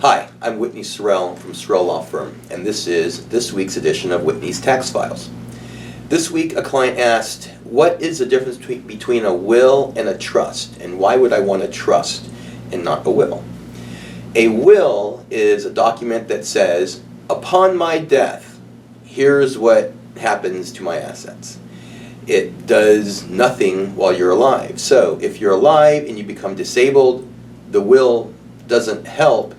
Hi, I'm Whitney Sorrell from Sorrell Law Firm, and this is this week's edition of Whitney's Tax Files. This week, a client asked, what is the difference between a will and a trust, and why would I want a trust and not a will? A will is a document that says, upon my death, here's what happens to my assets. It does nothing while you're alive. So if you're alive and you become disabled, the will doesn't help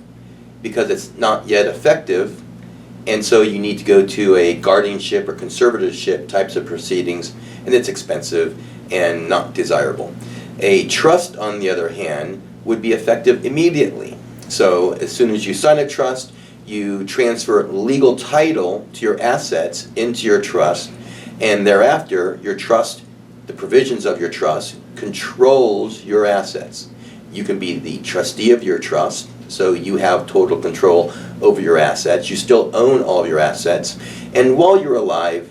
because it's not yet effective, and so you need to go to a guardianship or conservatorship types of proceedings, and it's expensive and not desirable. A trust, on the other hand, would be effective immediately. So as soon as you sign a trust, you transfer legal title to your assets into your trust, and thereafter your trust, the provisions of your trust, controls your assets. You can be the trustee of your trust, so you have total control over your assets. You still own all of your assets, and while you're alive,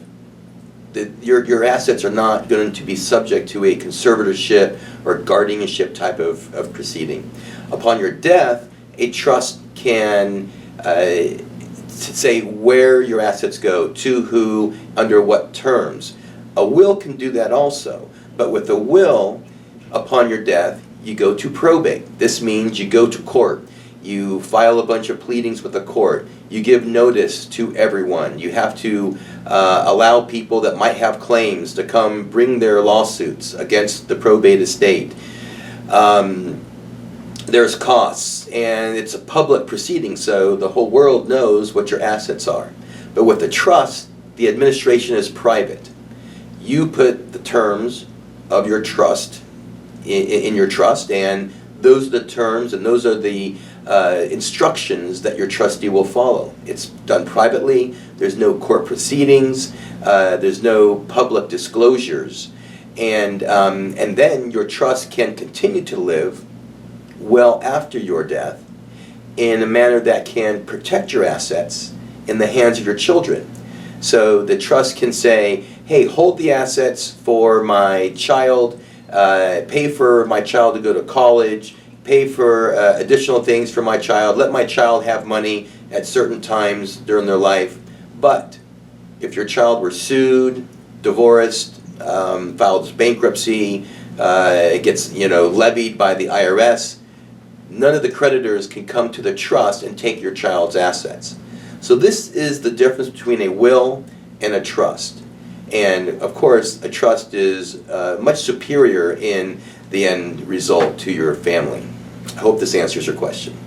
your assets are not going to be subject to a conservatorship or guardianship type of proceeding. Upon your death, a trust can say where your assets go, to who, under what terms. A will can do that also, but with a will, upon your death, you go to probate. This means you go to court. You file a bunch of pleadings with the court. You give notice to everyone. You have to allow people that might have claims to come bring their lawsuits against the probate estate. There's costs, and it's a public proceeding, so the whole world knows what your assets are. But with a trust, the administration is private. You put the terms of your trust in your trust, and those are the terms and those are the instructions that your trustee will follow. It's done privately. There's no court proceedings. There's no public disclosures, and then your trust can continue to live well after your death in a manner that can protect your assets in the hands of your children. So the trust can say, hey, hold the assets for my child, pay for my child to go to college, pay for additional things for my child, let my child have money at certain times during their life. But if your child were sued, divorced, filed bankruptcy, it gets levied by the IRS, none of the creditors can come to the trust and take your child's assets. So this is the difference between a will and a trust. And of course, a trust is much superior in the end result to your family. I hope this answers your question.